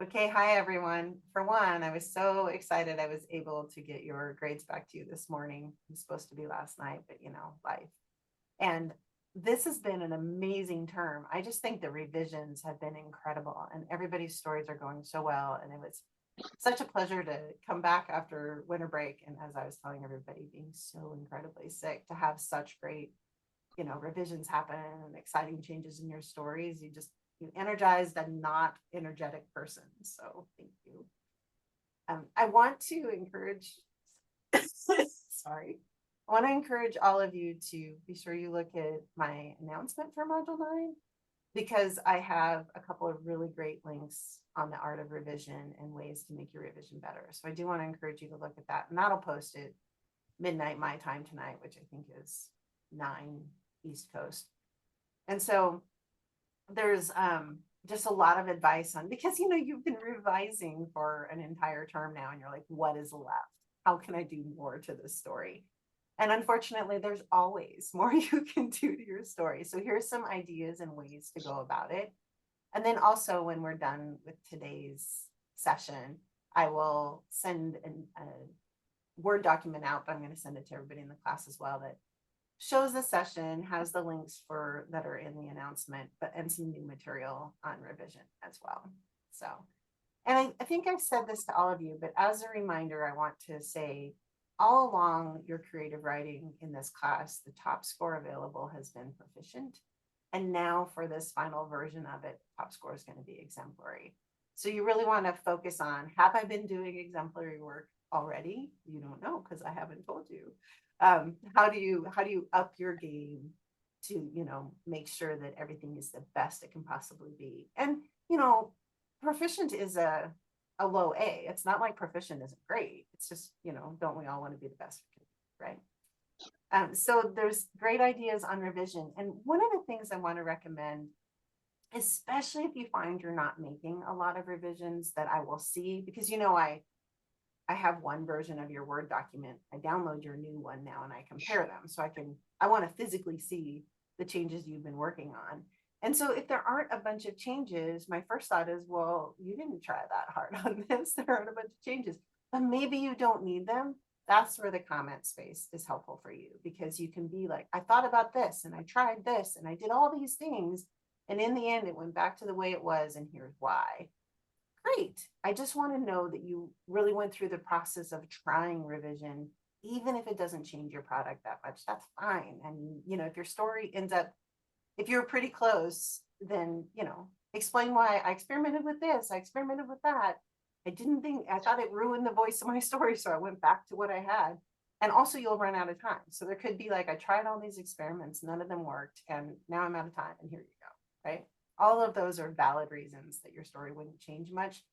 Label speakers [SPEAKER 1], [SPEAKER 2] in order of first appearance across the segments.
[SPEAKER 1] Okay, hi everyone. For one, I was so excited I was able to get your grades back to you this morning. It was supposed to be last night, but life. And this has been an amazing term. I just think the revisions have been incredible and everybody's stories are going so well. And it was such a pleasure to come back after winter break. And as I was telling everybody, being so incredibly sick, to have such great, revisions happen and exciting changes in your stories. You energized a not energetic person. So thank you. I want to encourage, sorry, I want to encourage all of you to be sure you look at my announcement for Module 9 because I have a couple of really great links on the art of revision and ways to make your revision better. So I do want to encourage you to look at that, and that'll post it midnight my time tonight, which I think is 9 East Coast. And so there's just a lot of advice on, because you've been revising for an entire term now and you're like, what is left? How can I do more to this story? And unfortunately, there's always more you can do to your story. So here's some ideas and ways to go about it. And then also, when we're done with today's session, I will send a Word document out, but I'm going to send it to everybody in the class as well, that shows the session, has the links for that are in the announcement, and some new material on revision as well. So, and I think I've said this to all of you, but as a reminder, I want to say all along your creative writing in this class, the top score available has been proficient. And now for this final version of it, top score is going to be exemplary. So you really want to focus on, have I been doing exemplary work already? You don't know because I haven't told you. How do you up your game to make sure that everything is the best it can possibly be? And proficient is a low A. It's not like proficient isn't great. It's just, don't we all want to be the best we can, right? So there's great ideas on revision. And one of the things I want to recommend, especially if you find you're not making a lot of revisions, that I will see, because I have one version of your Word document. I download your new one now and I compare them. So I want to physically see the changes you've been working on. And so if there aren't a bunch of changes, my first thought is, well, you didn't try that hard on this. There aren't a bunch of changes, but maybe you don't need them. That's where the comment space is helpful for you, because you can be like, I thought about this and I tried this and I did all these things. And in the end, it went back to the way it was. And here's why. Great. I just want to know that you really went through the process of trying revision, even if it doesn't change your product that much. That's fine. And, if your story ends up, if you're pretty close, then, explain why I experimented with this, I experimented with that. I thought it ruined the voice of my story. So I went back to what I had. And also you'll run out of time. So there could be like, I tried all these experiments, none of them worked. And now I'm out of time. And here you go. Right. All of those are valid reasons that your story wouldn't change much,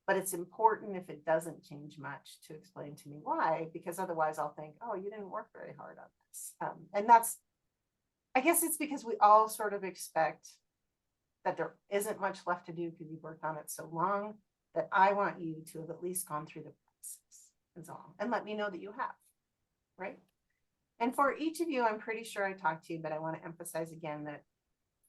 [SPEAKER 1] but it's important, if it doesn't change much, to explain to me why, because otherwise I'll think, oh, you didn't work very hard on this. And I guess it's because we all sort of expect that there isn't much left to do because you've worked on it so long, that I want you to have at least gone through the process is all, and let me know that you have, right? And for each of you, I'm pretty sure I talked to you, but I want to emphasize again that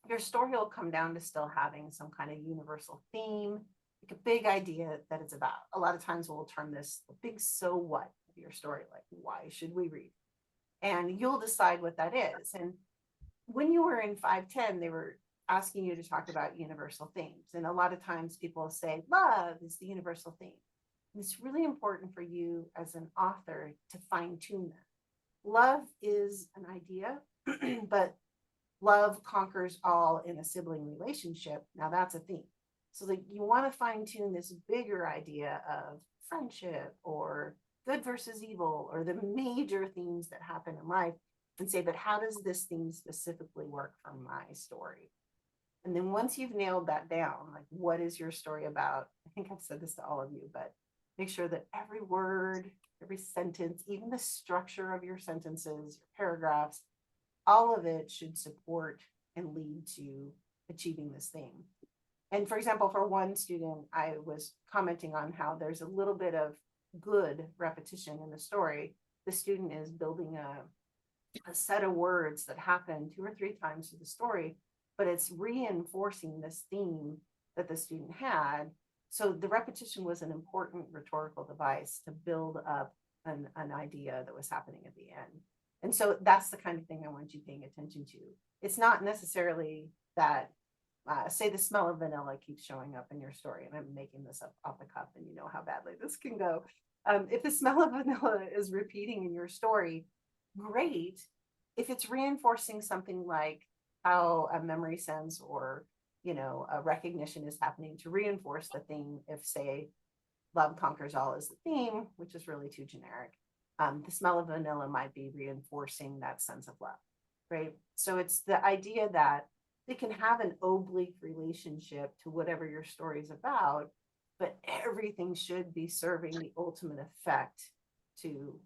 [SPEAKER 1] your story will come down to still having some kind of universal theme, like a big idea that it's about. A lot of times we'll term this the big so what of your story, like why should we read? And you'll decide what that is. And when you were in 510, they were asking you to talk about universal themes. And a lot of times people say love is the universal theme. And it's really important for you as an author to fine tune that. Love is an idea, but love conquers all in a sibling relationship. Now that's a theme. So like you want to fine tune this bigger idea of friendship or good versus evil, or the major themes that happen in life, and say, but how does this theme specifically work for my story? And then once you've nailed that down, like what is your story about? I think I've said this to all of you, but make sure that every word, every sentence, even the structure of your sentences, your paragraphs, all of it should support and lead to achieving this theme. And for example, for one student, I was commenting on how there's a little bit of good repetition in the story. The student is building a set of words that happen 2 or 3 times through the story, but it's reinforcing this theme that the student had. So the repetition was an important rhetorical device to build up an idea that was happening at the end. And so that's the kind of thing I want you paying attention to. It's not necessarily that, say the smell of vanilla keeps showing up in your story, and I'm making this up off the cuff, and you know how badly this can go. If the smell of vanilla is repeating in your story, great. If it's reinforcing something like how a memory sense or a recognition is happening to reinforce the theme, if say love conquers all is the theme, which is really too generic, the smell of vanilla might be reinforcing that sense of love, right? So it's the idea that they can have an oblique relationship to whatever your story is about, but everything should be serving the ultimate effect to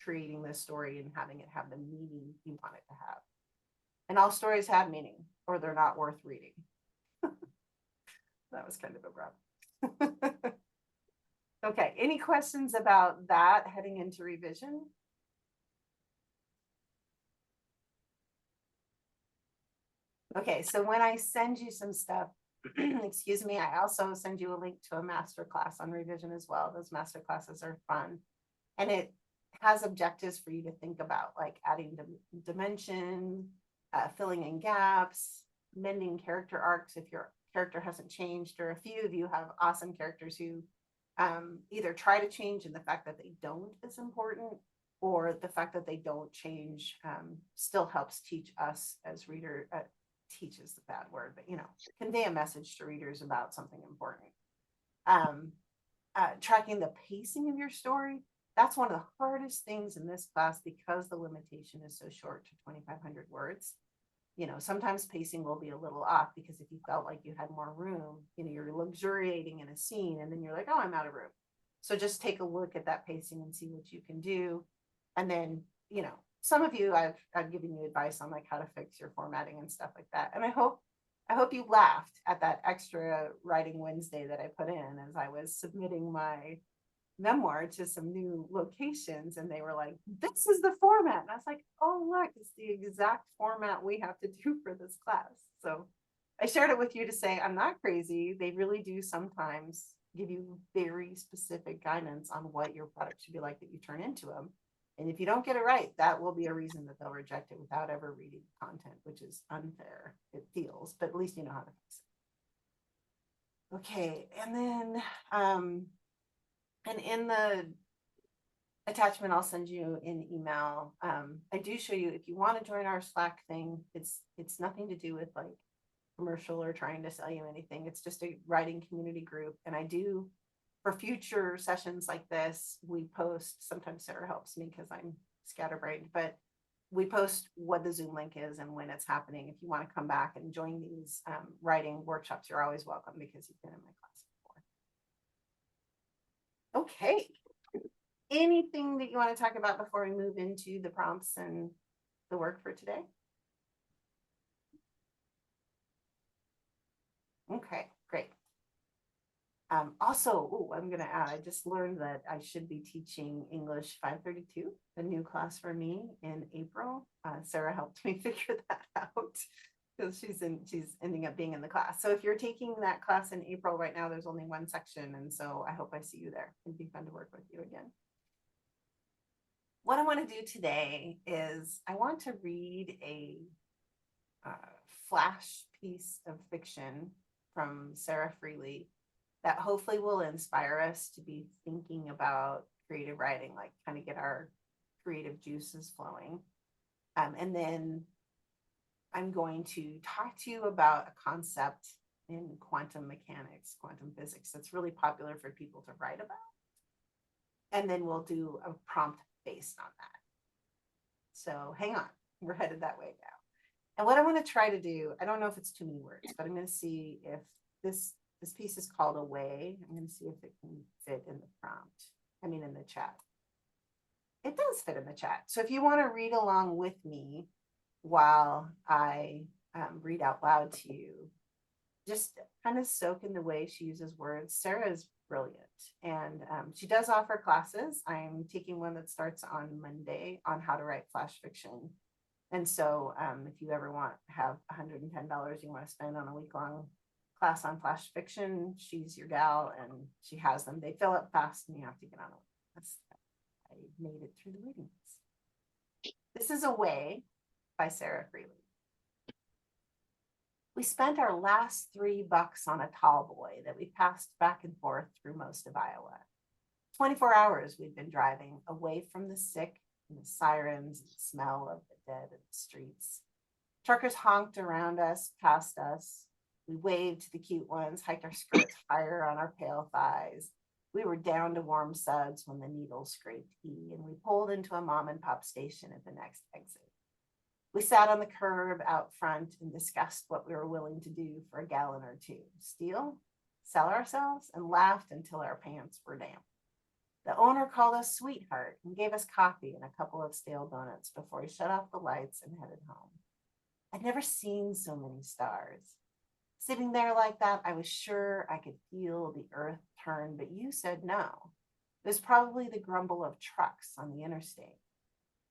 [SPEAKER 1] creating this story and having it have the meaning you want it to have. And all stories have meaning, or they're not worth reading. That was kind of abrupt. Okay, any questions about that heading into revision? Okay, so when I send you some stuff, excuse me, I also send you a link to a master class on revision as well. Those master classes are fun. And it has objectives for you to think about, like adding dimension, filling in gaps, mending character arcs if your character hasn't changed, or a few of you have awesome characters who either try to change and the fact that they don't is important, or the fact that they don't change still helps teach us as reader, teach is the bad word, but convey a message to readers about something important. Tracking the pacing of your story, that's one of the hardest things in this class because the limitation is so short to 2,500 words. Sometimes pacing will be a little off because if you felt like you had more room, you're luxuriating in a scene and then you're like, oh, I'm out of room. So just take a look at that pacing and see what you can do. And then, some of you, I've given you advice on like how to fix your formatting and stuff like that. And I hope you laughed at that extra writing Wednesday that I put in as I was submitting my memoir to some new locations, and they were like, this is the format, and I was like, oh look, it's the exact format we have to do for this class. So I shared it with you to say I'm not crazy. They really do sometimes give you very specific guidance on what your product should be like that you turn into them, and if you don't get it right, that will be a reason that they'll reject it without ever reading the content, which is unfair, it feels, but at least you know how to fix it. Okay, and then and in the attachment, I'll send you an email. I do show you, if you want to join our Slack thing, it's nothing to do with like commercial or trying to sell you anything. It's just a writing community group. And I do, for future sessions like this, we post, sometimes Sarah helps me because I'm scatterbrained, but we post what the Zoom link is and when it's happening. If you want to come back and join these writing workshops, you're always welcome because you've been in my class before. Okay. Anything that you want to talk about before we move into the prompts and the work for today? Okay, great. Also, I'm going to add, I just learned that I should be teaching English 532, a new class for me in April. Sarah helped me figure that out because she's ending up being in the class. So if you're taking that class in April right now, there's only one section. And so I hope I see you there. It'd be fun to work with you again. What I want to do today is I want to read a flash piece of fiction from Sarah Freely that hopefully will inspire us to be thinking about creative writing, like kind of get our creative juices flowing. And then I'm going to talk to you about a concept in quantum mechanics, quantum physics, that's really popular for people to write about. And then we'll do a prompt based on that. So hang on, we're headed that way now. And what I want to try to do, I don't know if it's too many words, but I'm going to see if this piece is called Away. I'm going to see if it can fit in the prompt. I mean, in the chat. It does fit in the chat. So if you want to read along with me while I read out loud to you, just kind of soak in the way she uses words. Sarah is brilliant, and she does offer classes. I'm taking one that starts on Monday on how to write flash fiction. And so if you ever have $110 you want to spend on a week-long class on flash fiction. She's your gal, and she has them. They fill up fast, and you have to get on it. I made it through the reading list. This is Away by Sarah Freely. We spent our last $3 on a tall boy that we passed back and forth through most of Iowa. 24 hours we'd been driving away from the sick and the sirens and the smell of the dead in the streets. Truckers honked around us, past us. We waved to the cute ones, hiked our skirts higher on our pale thighs. We were down to warm suds when the needle scraped E, and we pulled into a mom and pop station at the next exit. We sat on the curb out front and discussed what we were willing to do for a gallon or two. Steal, sell ourselves, and laughed until our pants were damp. The owner called us sweetheart and gave us coffee and a couple of stale donuts before he shut off the lights and headed home. I'd never seen so many stars. Sitting there like that, I was sure I could feel the earth turn, but you said no. It was probably the grumble of trucks on the interstate.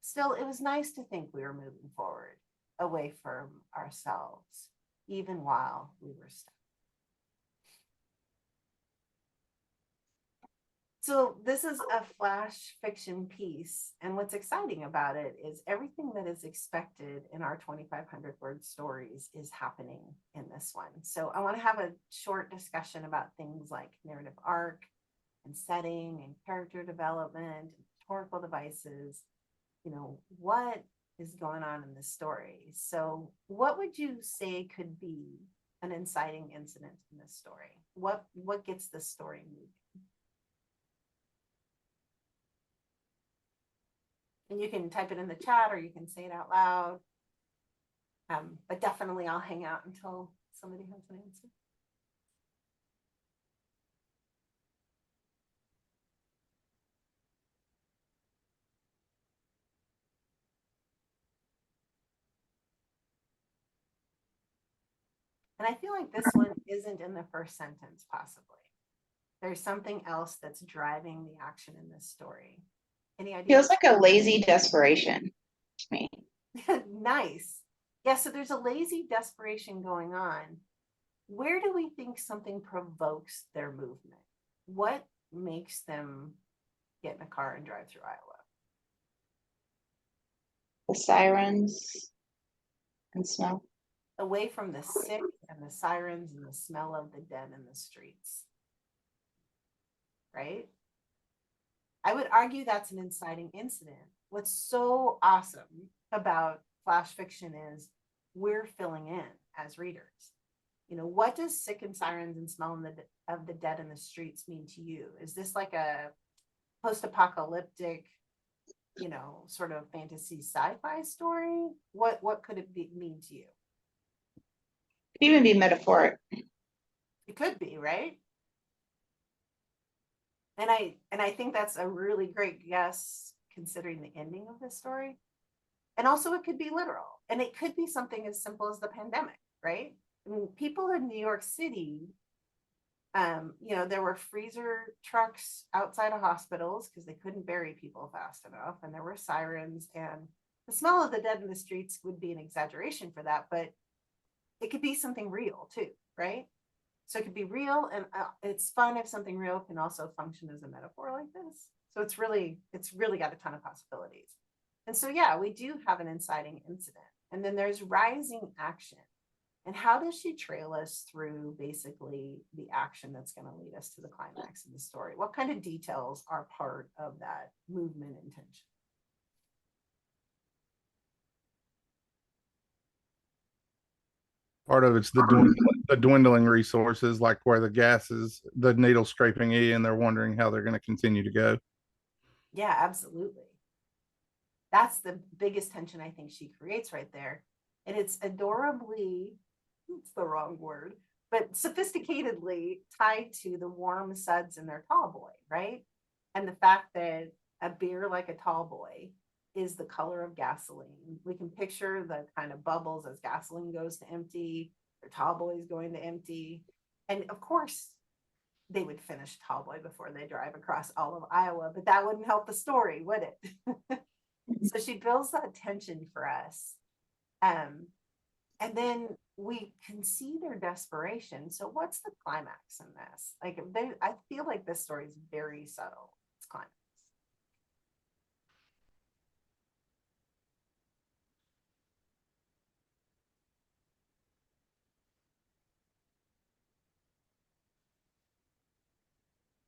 [SPEAKER 1] Still, it was nice to think we were moving forward, away from ourselves, even while we were stuck. So this is a flash fiction piece, and what's exciting about it is everything that is expected in our 2,500 word stories is happening in this one. So I want to have a short discussion about things like narrative arc and setting and character development and rhetorical devices. You know, what is going on in this story? So what would you say could be an inciting incident in this story? What gets this story moving? And you can type it in the chat or you can say it out loud. But definitely I'll hang out until somebody has an answer. And I feel like this one isn't in the first sentence, possibly. There's something else that's driving the action in this story. Any ideas?
[SPEAKER 2] Feels like a lazy desperation to me.
[SPEAKER 1] Nice. Yeah, so there's a lazy desperation going on. Where do we think something provokes their movement? What makes them get in a car and drive through Iowa?
[SPEAKER 2] The sirens and smell.
[SPEAKER 1] Away from the sick and the sirens and the smell of the dead in the streets. Right? I would argue that's an inciting incident. What's so awesome about flash fiction is we're filling in as readers. You know, what does sick and sirens and smell of the dead in the streets mean to you? Is this like a post-apocalyptic, you know, sort of fantasy sci-fi story? What could it mean to you?
[SPEAKER 2] Could even be metaphoric.
[SPEAKER 1] It could be, right? And I think that's a really great guess considering the ending of this story. And also it could be literal, and it could be something as simple as the pandemic, right? I mean, people in New York City, you know, there were freezer trucks outside of hospitals because they couldn't bury people fast enough, and there were sirens, and the smell of the dead in the streets would be an exaggeration for that, but it could be something real too, right? So it could be real, and it's fun if something real can also function as a metaphor like this. So it's really got a ton of possibilities. And so, yeah, we do have an inciting incident. And then there's rising action. And how does she trail us through basically the action that's going to lead us to the climax in the story? What kind of details are part of that movement intention?
[SPEAKER 3] Part of it's the dwindling resources, like where the gas is, the needle scraping E, and they're wondering how they're going to continue to go.
[SPEAKER 1] Yeah, absolutely. That's the biggest tension I think she creates right there. And it's adorably, it's the wrong word, but sophisticatedly tied to the warm suds in their tall boy, right? And the fact that a beer like a tall boy is the color of gasoline. We can picture the kind of bubbles as gasoline goes to empty, or tall boys going to empty. And of course, they would finish tall boy before they drive across all of Iowa, but that wouldn't help the story, would it? So she builds that tension for us. And And then we can see their desperation. So what's the climax in this? Like I feel like this story is very subtle. It's climax.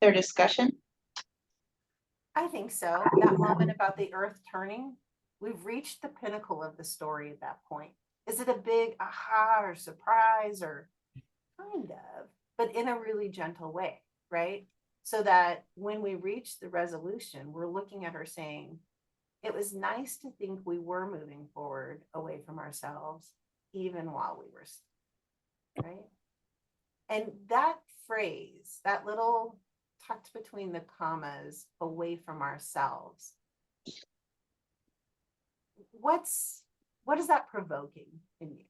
[SPEAKER 2] Their discussion.
[SPEAKER 1] I think so. That moment about the earth turning, we've reached the pinnacle of the story at that point. Is it a big aha or surprise or kind of, but in a really gentle way, right? So that when we reach the resolution, we're looking at her saying, it was nice to think we were moving forward away from ourselves, even while we were, right? And that phrase, that little tucked between the commas, away from ourselves, what is that provoking in you?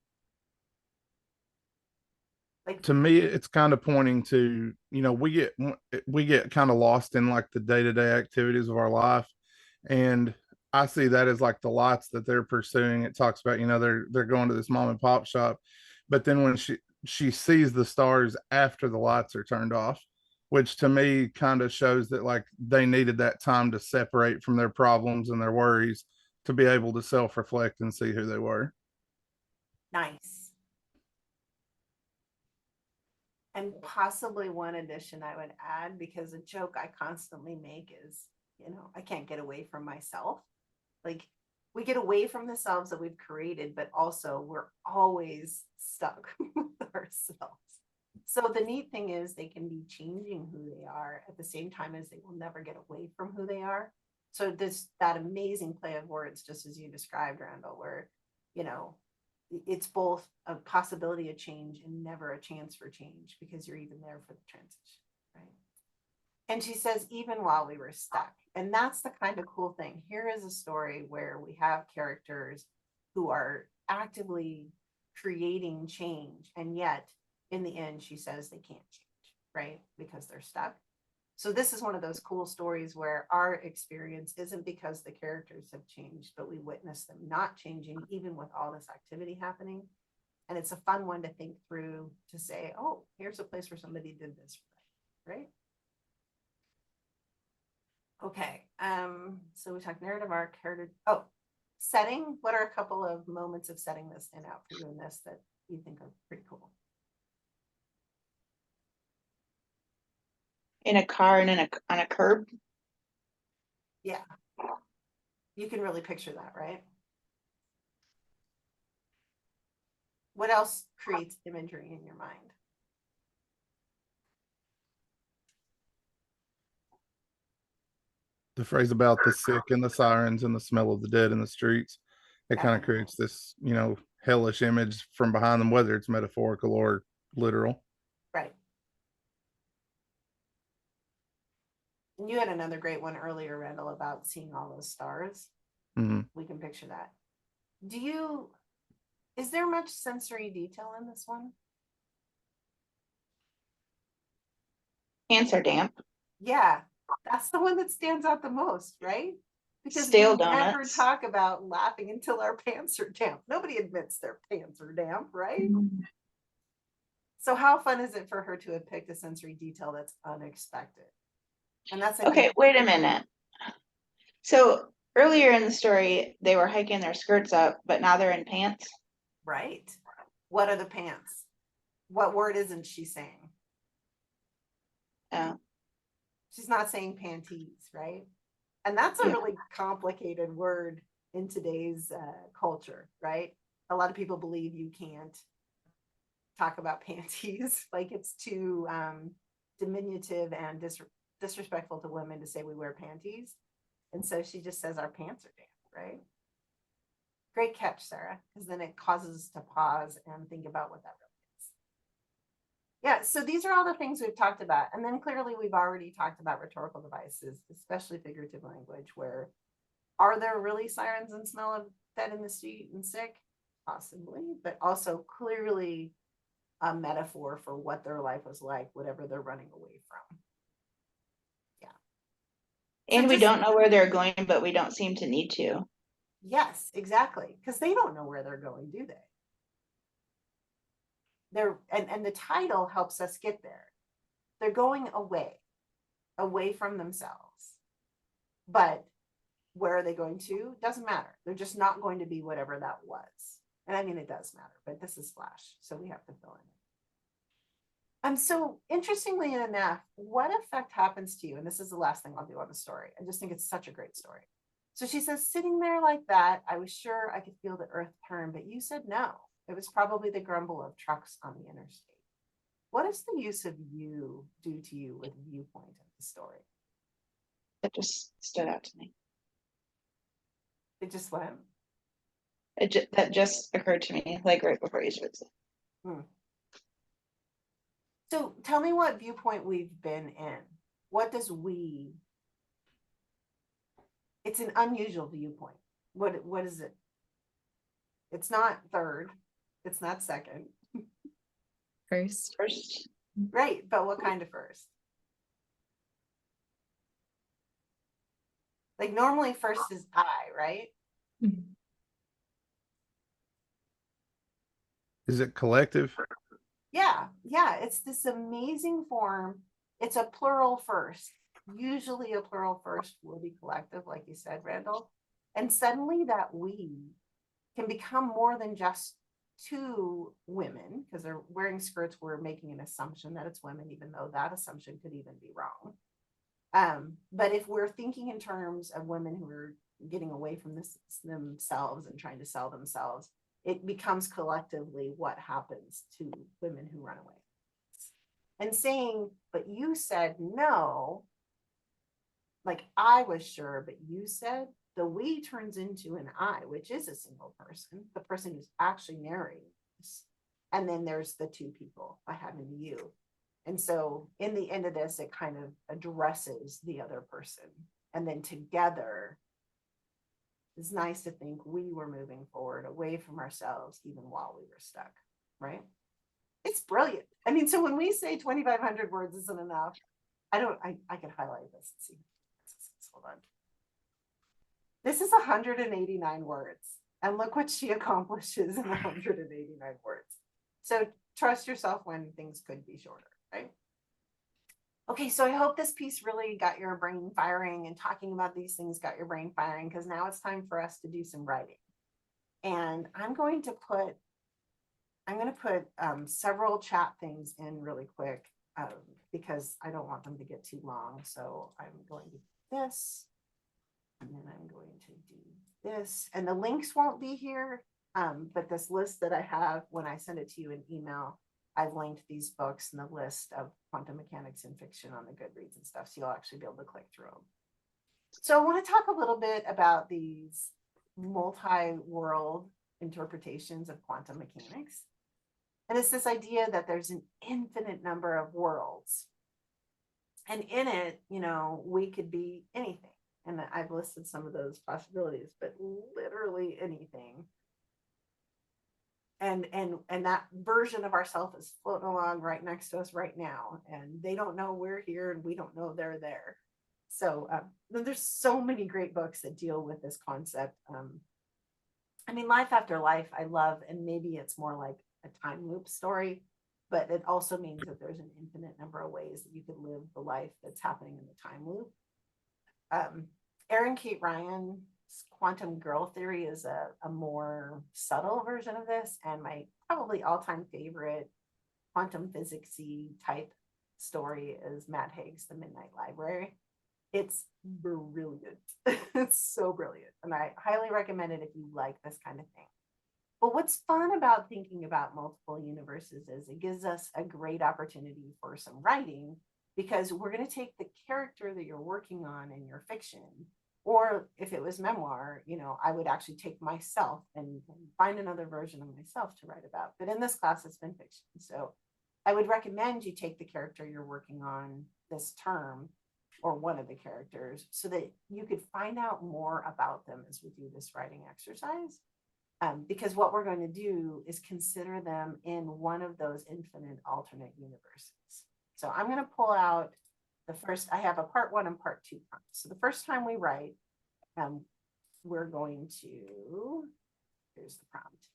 [SPEAKER 1] Like,
[SPEAKER 3] To me, it's kind of pointing to, we get kind of lost in like the day-to-day activities of our life. And I see that as like the lights that they're pursuing. It talks about, they're going to this mom and pop shop, but then when she sees the stars after the lights are turned off, which to me kind of shows that like they needed that time to separate from their problems and their worries to be able to self-reflect and see who they were.
[SPEAKER 1] nice. And possibly one addition I would add, because a joke I constantly make is, I can't get away from myself. Like, we get away from the selves that we've created, but also we're always stuck with ourselves. So the neat thing is they can be changing who they are at the same time as they will never get away from who they are. So that amazing play of words, just as you described, Randall, where, it's both a possibility of change and never a chance for change because you're even there for the transition, right? And she says, even while we were stuck. And that's the kind of cool thing. Here is a story where we have characters who are actively creating change. And yet, in the end, she says they can't change, right? Because they're stuck. So this is one of those cool stories where our experience isn't because the characters have changed, but we witness them not changing, even with all this activity happening. And it's a fun one to think through, to say, oh, here's a place where somebody did this, right? Okay. So we talked narrative arc, heritage. Oh, setting. What are a couple of moments of setting this stand out for you in this that you think are pretty cool?
[SPEAKER 2] In a car and on a curb.
[SPEAKER 1] Yeah. You can really picture that, right? What else creates imagery in your mind?
[SPEAKER 3] The phrase about the sick and the sirens and the smell of the dead in the streets, it kind of
[SPEAKER 1] Definitely.
[SPEAKER 3] creates this, hellish image from behind them, whether it's metaphorical or literal.
[SPEAKER 1] Right. And you had another great one earlier, Randall, about seeing all those stars.
[SPEAKER 3] Mm-hmm.
[SPEAKER 1] We can picture that. Is there much sensory detail in this one?
[SPEAKER 2] Pants are damp.
[SPEAKER 1] Yeah, that's the one that stands out the most, right? Because
[SPEAKER 2] Stale
[SPEAKER 1] we never
[SPEAKER 2] donuts.
[SPEAKER 1] talk about laughing until our pants are damp. Nobody admits their pants are damp, right? So how fun is it for her to have picked a sensory detail that's unexpected? And that's
[SPEAKER 2] Okay, wait a minute. So earlier in the story, they were hiking their skirts up, but now they're in pants.
[SPEAKER 1] Right. What are the pants? What word isn't she saying?
[SPEAKER 2] Oh,
[SPEAKER 1] She's not saying panties, right? And that's a
[SPEAKER 2] yeah.
[SPEAKER 1] really complicated word in today's culture, right? A lot of people believe you can't talk about panties, like it's too diminutive and disrespectful to women to say we wear panties. And so she just says our pants are damp, right? Great catch, Sarah, because then it causes us to pause and think about what that really is. Yeah, so these are all the things we've talked about. And then clearly we've already talked about rhetorical devices, especially figurative language, where are there really sirens and smell of dead in the street and sick? Possibly, but also clearly a metaphor for what their life was like, whatever they're running away from. Yeah.
[SPEAKER 2] And we don't know where they're going, but we don't seem to need to.
[SPEAKER 1] Yes, exactly. Because they don't know where they're going, do they? and the title helps us get there. They're going away from themselves. But where are they going to? Doesn't matter. They're just not going to be whatever that was. And I mean, it does matter, but this is Flash, so we have to fill in it. So interestingly enough, what effect happens to you? And this is the last thing I'll do on the story. I just think it's such a great story. So she says, sitting there like that, I was sure I could feel the earth turn, but you said no. It was probably the grumble of trucks on the interstate. What does the use of you do to you with viewpoint of the story?
[SPEAKER 2] It just stood out to me.
[SPEAKER 1] It just went.
[SPEAKER 2] That just occurred to me, like right before you started.
[SPEAKER 1] So tell me what viewpoint we've been in. What does it's an unusual viewpoint. What is it? It's not third. It's not second.
[SPEAKER 4] First.
[SPEAKER 1] Right, but what kind of first? Like normally first is I, right?
[SPEAKER 3] Is it collective?
[SPEAKER 1] Yeah, it's this amazing form. It's a plural first. Usually a plural first will be collective, like you said, Randall. And suddenly that we can become more than just two women, because they're wearing skirts. We're making an assumption that it's women, even though that assumption could even be wrong. But if we're thinking in terms of women who are getting away from themselves and trying to sell themselves, it becomes collectively what happens to women who run away. And saying, but you said no, like I was sure, but you said, the we turns into an I, which is a single person, the person who's actually narrating this. And then there's the two people, I have and you. And so in the end of this, it kind of addresses the other person. And then together, it's nice to think we were moving forward away from ourselves, even while we were stuck, right? It's brilliant. I mean, so when we say 2,500 words isn't enough, I could highlight this and see. Hold on. This is 189 words. And look what she accomplishes in 189 words. So trust yourself when things could be shorter, right? Okay, so I hope this piece really got your brain firing, and talking about these things got your brain firing, because now it's time for us to do some writing. And I'm going to put several chat things in really quick because I don't want them to get too long. So I'm going to do this, and then I'm going to do this, and the links won't be here, but this list that I have, when I send it to you in email, I've linked these books and the list of quantum mechanics and fiction on the Goodreads and stuff, so you'll actually be able to click through them. So I want to talk a little bit about these multi-world interpretations of quantum mechanics. And it's this idea that there's an infinite number of worlds. And in it, we could be anything. And I've listed some of those possibilities, but literally anything. And that version of ourselves is floating along right next to us right now. And they don't know we're here, and we don't know they're there. So there's so many great books that deal with this concept. I mean, Life After Life, I love, and maybe it's more like a time loop story, but it also means that there's an infinite number of ways that you could live the life that's happening in the time loop. Erin Kate Ryan's Quantum Girl Theory is a more subtle version of this, and my probably all-time favorite quantum physics-y type story is Matt Haig's The Midnight Library. It's brilliant. It's so brilliant, and I highly recommend it if you like this kind of thing. But what's fun about thinking about multiple universes is it gives us a great opportunity for some writing, because we're going to take the character that you're working on in your fiction, or if it was memoir, I would actually take myself and find another version of myself to write about. But in this class, it's been fiction. So I would recommend you take the character you're working on this term, or one of the characters, so that you could find out more about them as we do this writing exercise. Because what we're going to do is consider them in one of those infinite alternate universes. So I'm going to pull out the first. I have a part 1 and part 2 prompts. So the first time we write, we're going to, here's the prompt.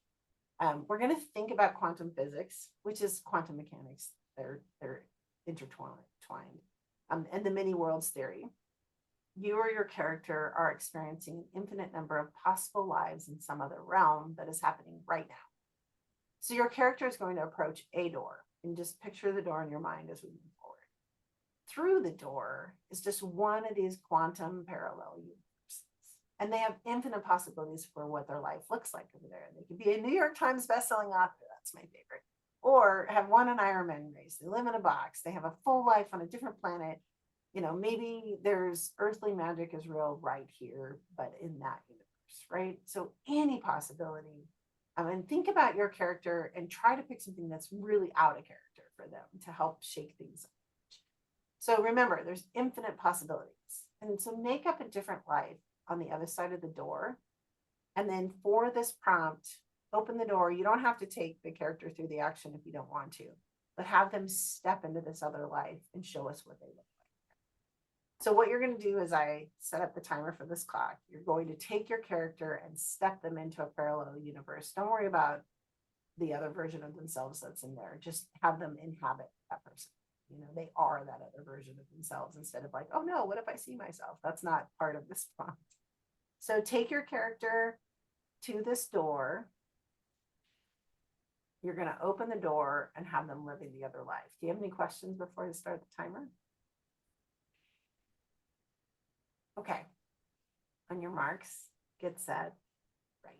[SPEAKER 1] We're going to think about quantum physics, which is quantum mechanics. They're intertwined. And the many worlds theory. You or your character are experiencing an infinite number of possible lives in some other realm that is happening right now. So your character is going to approach a door, and just picture the door in your mind as we move forward. Through the door is just one of these quantum parallel universes. And they have infinite possibilities for what their life looks like over there. They could be a New York Times bestselling author. That's my favorite. Or have won an Ironman race. They live in a box. They have a full life on a different planet. You know, maybe there's earthly magic is real right here, but in that universe, right? So any possibility. And think about your character and try to pick something that's really out of character for them to help shake things up. So remember, there's infinite possibilities. And so make up a different life on the other side of the door. And then for this prompt, open the door. You don't have to take the character through the action if you don't want to, but have them step into this other life and show us what they look like. So what you're going to do is I set up the timer for this clock. You're going to take your character and step them into a parallel universe. Don't worry about the other version of themselves that's in there. Just have them inhabit that person. You know, they are that other version of themselves instead of like, oh no, what if I see myself? That's not part of this prompt. So take your character to this door. You're going to open the door and have them living the other life. Do you have any questions before I start the timer? Okay. On your marks, get set, right.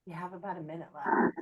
[SPEAKER 1] You have about a minute left.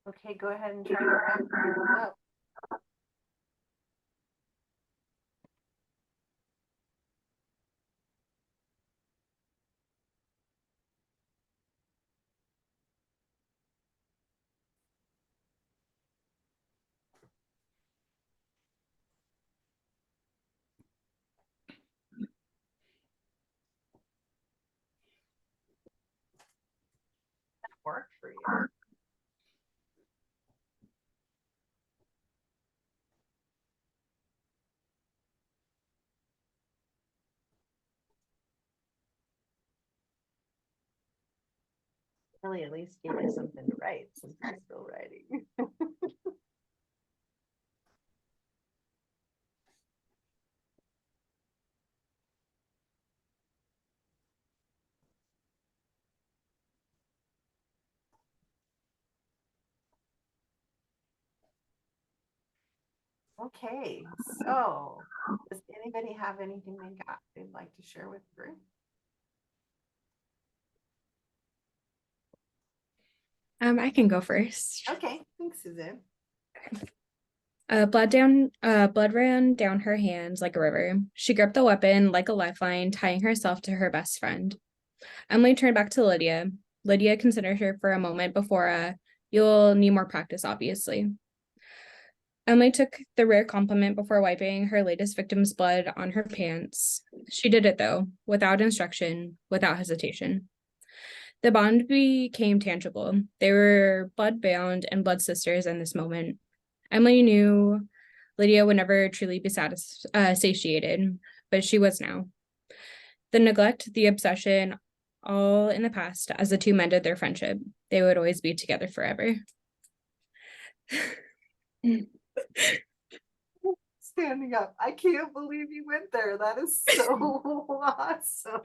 [SPEAKER 1] Okay, go ahead and try to wrap it up. That worked for you. Really, at least gave you something to write since you're still writing. Okay, so does anybody have anything they got they'd like to share with the group?
[SPEAKER 4] I can go first.
[SPEAKER 1] Okay, thanks, Suzanne.
[SPEAKER 4] Blood ran down her hands like a river. She gripped the weapon like a lifeline, tying herself to her best friend. Emily turned back to Lydia. Lydia considered her for a moment before, you'll need more practice, obviously. Emily took the rare compliment before wiping her latest victim's blood on her pants. She did it, though, without instruction, without hesitation. The bond became tangible. They were blood-bound and blood sisters in this moment. Emily knew Lydia would never truly be satiated, but she was now. The neglect, the obsession, all in the past as the two mended their friendship. They would always be together forever.
[SPEAKER 1] Standing up. I can't believe you went there. That is so awesome.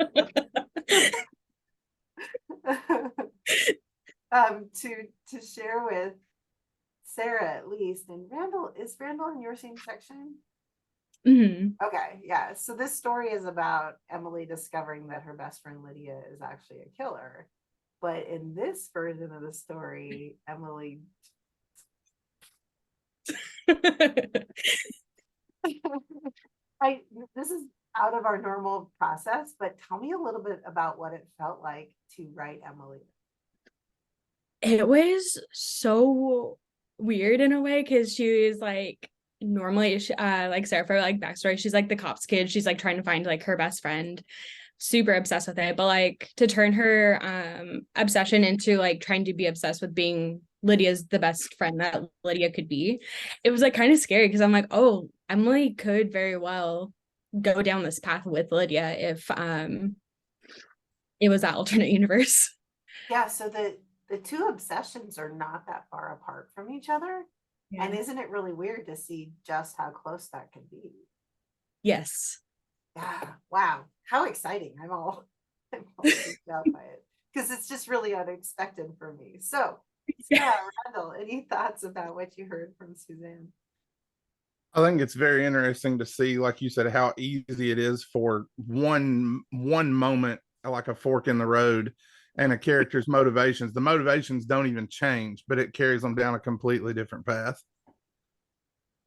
[SPEAKER 1] To share with Sarah at least, and Randall, is Randall in your same section?
[SPEAKER 4] Mhm.
[SPEAKER 1] Okay, yeah. So this story is about Emily discovering that her best friend Lydia is actually a killer. But in this version of the story, Emily this is out of our normal process, but tell me a little bit about what it felt like to write Emily.
[SPEAKER 4] It was so weird in a way because she was like normally like Sarah for like backstory, she's like the cops kid, she's like trying to find like her best friend, super obsessed with it, but like to turn her obsession into like trying to be obsessed with being Lydia's the best friend that Lydia could be, it was like kind of scary because I'm like, oh, Emily could very well go down this path with Lydia if it was that alternate universe.
[SPEAKER 1] Yeah, so the two obsessions are not that far apart from each other.
[SPEAKER 4] Yeah.
[SPEAKER 1] And isn't it really weird to see just how close that could be?
[SPEAKER 4] Yes.
[SPEAKER 1] Yeah, wow, how exciting. I'm all freaked out by it because it's just really unexpected for me. So yeah, Randall, any thoughts about what you heard from Suzanne?
[SPEAKER 3] I think it's very interesting to see, like you said, how easy it is for one moment, like a fork in the road, and a character's motivations. The motivations don't even change, but it carries them down a completely different path.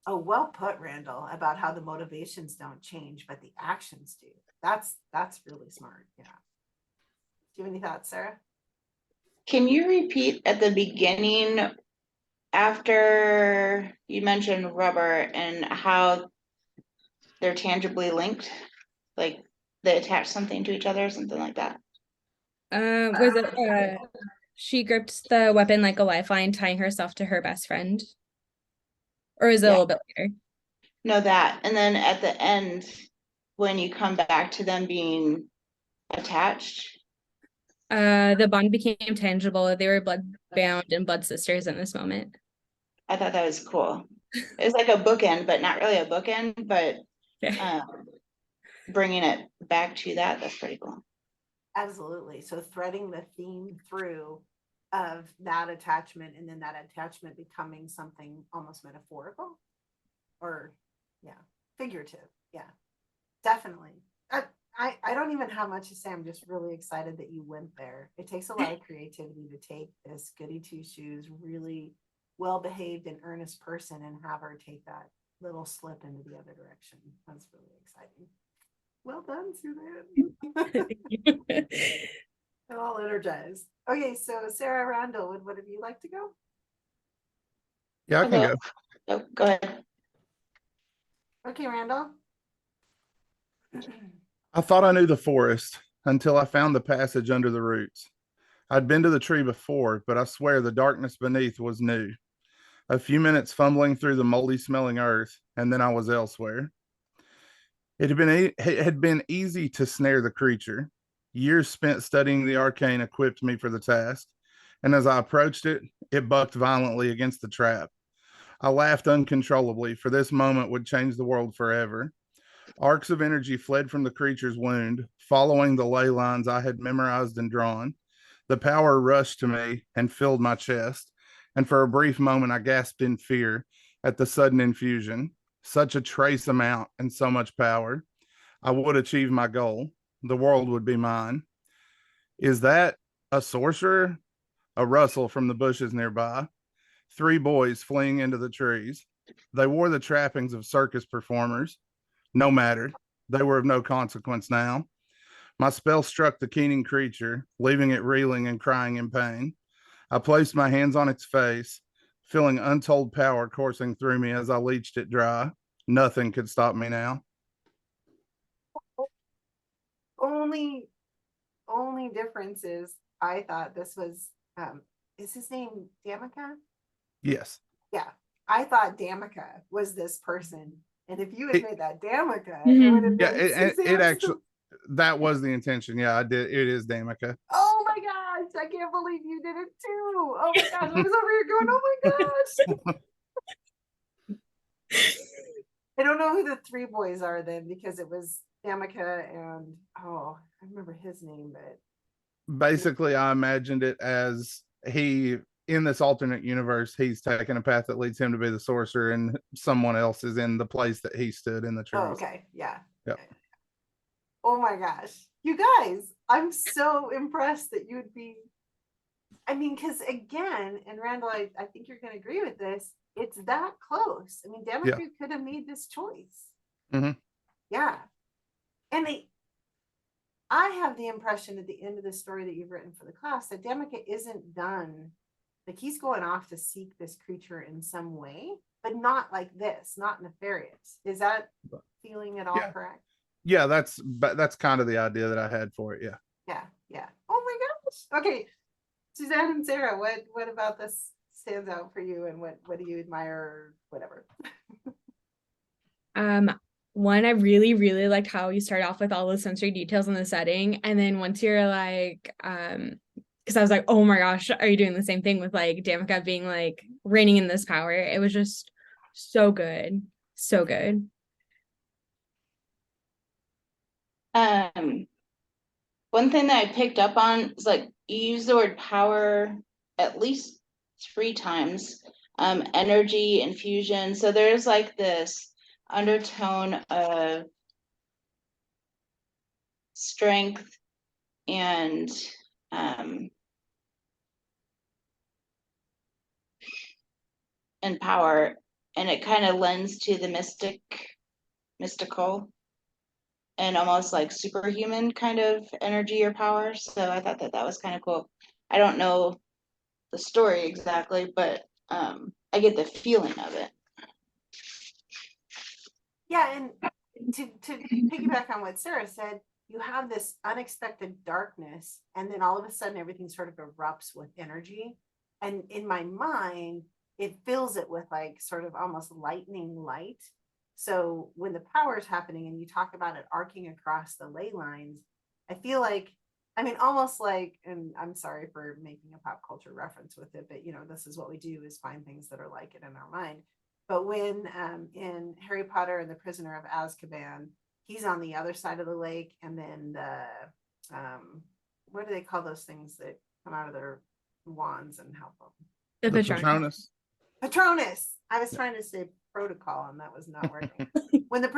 [SPEAKER 1] Oh, well put, Randall, about how the motivations don't change, but the actions do. That's really smart. Yeah. Do you have any thoughts, Sarah?
[SPEAKER 2] Can you repeat at the beginning after you mentioned rubber and how they're tangibly linked? Like they attach something to each other or something like that?
[SPEAKER 4] Was it she gripped the weapon like a lifeline, tying herself to her best friend? Or is it a
[SPEAKER 2] Yeah.
[SPEAKER 4] little bit later?
[SPEAKER 2] No, that. And then at the end, when you come back to them being attached.
[SPEAKER 4] The bond became tangible. They were blood bound and blood sisters in this moment.
[SPEAKER 2] I thought that was cool. It was like a bookend, but not really a bookend, but
[SPEAKER 4] Okay.
[SPEAKER 2] bringing it back to that's pretty cool.
[SPEAKER 1] Absolutely. So threading the theme through of that attachment, and then that attachment becoming something almost metaphorical or figurative. Yeah, definitely. I don't even have much to say. I'm just really excited that you went there. It takes a lot of creativity to take this goody two shoes, really well-behaved and earnest person and have her take that little slip into the other direction. That's really exciting. Well done, Suzanne. I'm all energized. Okay, so Sarah Randall, would one of you like to go?
[SPEAKER 3] Yeah, I can go.
[SPEAKER 2] Oh, go ahead.
[SPEAKER 1] Okay, Randall.
[SPEAKER 3] I thought I knew the forest until I found the passage under the roots. I'd been to the tree before, but I swear the darkness beneath was new. A few minutes fumbling through the moldy smelling earth, and then I was elsewhere. It had been easy to snare the creature. Years spent studying the arcane equipped me for the task, and as I approached it, it bucked violently against the trap. I laughed uncontrollably, for this moment would change the world forever. Arcs of energy fled from the creature's wound, following the ley lines I had memorized and drawn. The power rushed to me and filled my chest, and for a brief moment I gasped in fear at the sudden infusion. Such a trace amount and so much power. I would achieve my goal. The world would be mine. Is that a sorcerer? A rustle from the bushes nearby. 3 boys fleeing into the trees. They wore the trappings of circus performers. No matter. They were of no consequence now. My spell struck the keening creature, leaving it reeling and crying in pain. I placed my hands on its face, feeling untold power coursing through me as I leached it dry. Nothing could stop me now.
[SPEAKER 1] Only difference is I thought this was is his name Demica?
[SPEAKER 3] Yes.
[SPEAKER 1] Yeah. I thought Demica was this person. And if you had made that Demica,
[SPEAKER 4] Mhm.
[SPEAKER 1] it would have
[SPEAKER 3] Yeah,
[SPEAKER 1] been
[SPEAKER 3] it actually, that was the intention. Yeah, I did. It is Demica.
[SPEAKER 1] Oh my gosh, I can't believe you did it too. Oh my gosh, I was over here going, oh my gosh. I don't know who the 3 boys are then, because it was Demica and I remember his name, but
[SPEAKER 3] Basically, I imagined it as in this alternate universe, he's taken a path that leads him to be the sorcerer, and someone else is in the place that he stood in the trees.
[SPEAKER 1] okay, yeah.
[SPEAKER 3] Yep.
[SPEAKER 1] Oh my gosh, you guys, I'm so impressed that you'd be. I mean, because again, and Randall, I think you're going to agree with this. It's that close. I mean, Demica could have made this choice.
[SPEAKER 3] Mm-hmm.
[SPEAKER 1] Yeah, and I have the impression at the end of the story that you've written for the class that Demica isn't done. Like, he's going off to seek this creature in some way, but not like this, not nefarious. Is that feeling at all correct?
[SPEAKER 3] Yeah, that's kind of the idea that I had for it.
[SPEAKER 1] Yeah. Oh my gosh. Okay, Suzanne and Sarah, what about this stands out for you, and what do you admire, or whatever?
[SPEAKER 4] One, I really, really liked how you start off with all the sensory details in the setting, and then once you're like, because I was like, oh my gosh, are you doing the same thing with like Demica being like reigning in this power? It was just so good, so good.
[SPEAKER 2] One thing that I picked up on is like you use the word power at least 3 times. Energy, infusion. So there's like this undertone of strength and power, and it kind of lends to the mystical and almost like superhuman kind of energy or power. So I thought that was kind of cool. I don't know the story exactly, but I get the feeling of it.
[SPEAKER 1] Yeah, and to piggyback on what Sarah said, you have this unexpected darkness, and then all of a sudden everything sort of erupts with energy. And in my mind, it fills it with like sort of almost lightning light. So when the power is happening and you talk about it arcing across the ley lines, I feel like, I mean, almost like, and I'm sorry for making a pop culture reference with it, but you know, this is what we do, is find things that are like it in our mind. But when in Harry Potter and the Prisoner of Azkaban, he's on the other side of the lake, and then the what do they call those things that come out of their wands and help them?
[SPEAKER 4] The
[SPEAKER 3] The
[SPEAKER 4] Patronus.
[SPEAKER 3] Patronus.
[SPEAKER 1] Patronus. I was trying to say protocol, and that was not working. When the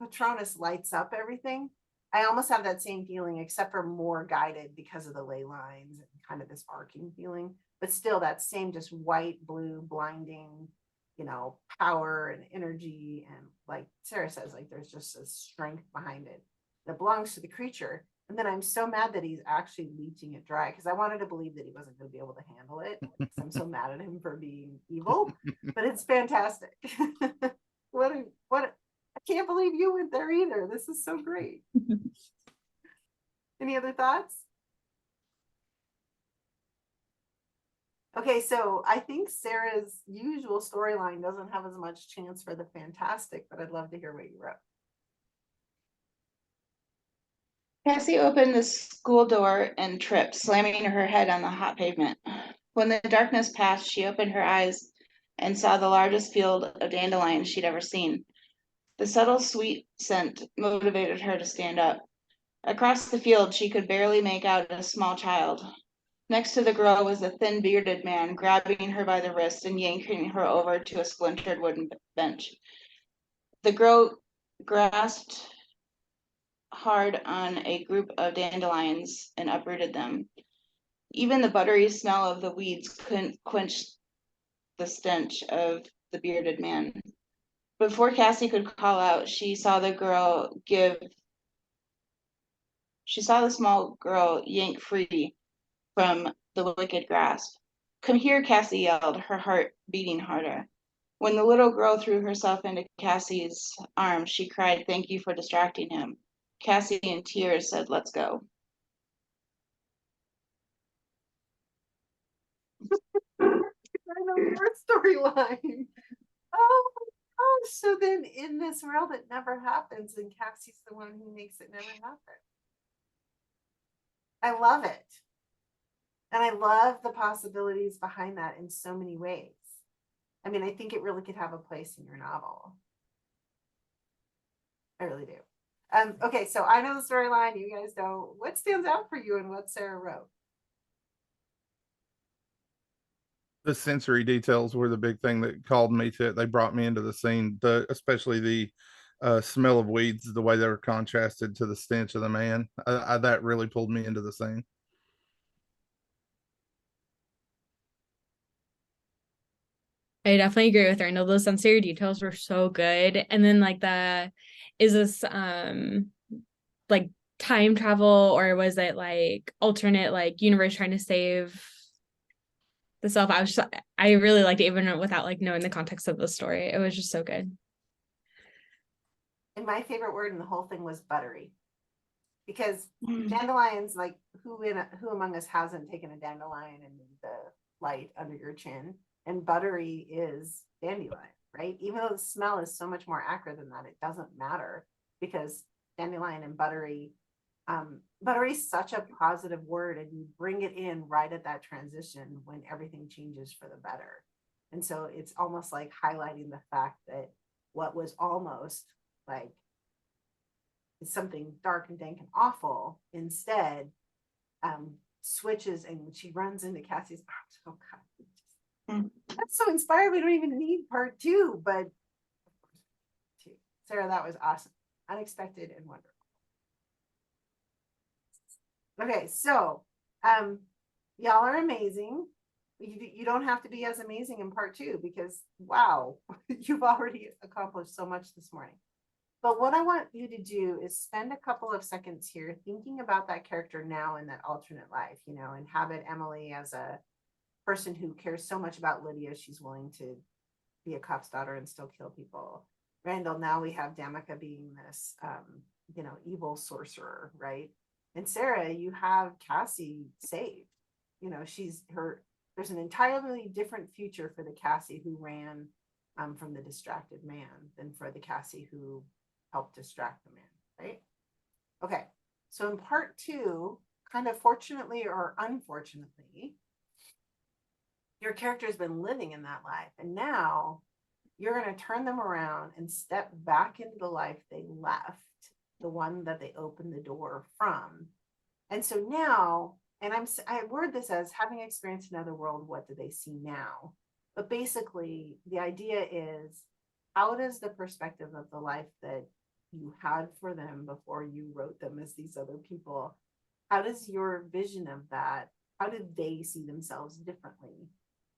[SPEAKER 1] Patronus lights up everything, I almost have that same feeling, except for more guided because of the ley lines and kind of this arcing feeling. But still, that same just white, blue, blinding, you know, power and energy. And like Sarah says, like there's just a strength behind it that belongs to the creature. And then I'm so mad that he's actually leeching it dry, because I wanted to believe that he wasn't going to be able to handle it. I'm so mad at him for being evil, but it's fantastic. what I can't believe you went there either. This is so great. Any other thoughts? Okay, so I think Sarah's usual storyline doesn't have as much chance for the fantastic, but I'd love to hear what you wrote.
[SPEAKER 2] Cassie opened the school door and tripped, slamming her head on the hot pavement. When the darkness passed, she opened her eyes and saw the largest field of dandelions she'd ever seen. The subtle, sweet scent motivated her to stand up. Across the field, she could barely make out a small child. Next to the girl was a thin, bearded man, grabbing her by the wrist and yanking her over to a splintered wooden bench. The girl grasped hard on a group of dandelions and uprooted them. Even the buttery smell of the weeds couldn't quench the stench of the bearded man. Before Cassie could call out, she saw the small girl yank free from the wicked grasp. Come here, Cassie yelled, her heart beating harder. When the little girl threw herself into Cassie's arms, she cried, "Thank you for distracting him." Cassie, in tears, said, "Let's go."
[SPEAKER 1] I know your storyline. Oh my gosh. So then in this world, it never happens, and Cassie's the one who makes it never happen. I love it. And I love the possibilities behind that in so many ways. I mean, I think it really could have a place in your novel. I really do. Okay, so I know the storyline, you guys don't. What stands out for you and what Sarah wrote?
[SPEAKER 3] The sensory details were the big thing that called me to it. They brought me into the scene, especially the smell of weeds, the way they were contrasted to the stench of the man. That really pulled me into the scene.
[SPEAKER 4] I definitely agree with her. I know those sensory details were so good. And then like is this like time travel, or was it like alternate like universe trying to save the self? I really liked it even without like knowing the context of the story. It was just so good.
[SPEAKER 1] And my favorite word in the whole thing was buttery. Because dandelions, like who among us hasn't taken a dandelion and the light under your chin? And buttery is dandelion, right? Even though the smell is so much more acrid than that, it doesn't matter, because dandelion and buttery, buttery is such a positive word, and you bring it in right at that transition when everything changes for the better. And so it's almost like highlighting the fact that what was almost like something dark and dank and awful instead switches, and she runs into Cassie's arms. Oh God, that's so inspired. We don't even need part two, but Sarah, that was awesome, unexpected and wonderful. Okay, so y'all are amazing. You don't have to be as amazing in part two, because wow, you've already accomplished so much this morning. But what I want you to do is spend a couple of seconds here thinking about that character now in that alternate life, you know, inhabit Emily as a person who cares so much about Lydia, she's willing to be a cop's daughter and still kill people. Randall, now we have Demica being this, you know, evil sorcerer, right? And Sarah, you have Cassie saved. You know, there's an entirely different future for the Cassie who ran from the distracted man than for the Cassie who helped distract the man, right? Okay, so in part two, kind of fortunately or unfortunately, your character has been living in that life, and now you're going to turn them around and step back into the life they left, the one that they opened the door from. And so now, and I word this as having experienced another world, what do they see now? But basically, the idea is, how does the perspective of the life that you had for them before you wrote them as these other people, how does your vision of that, how did they see themselves differently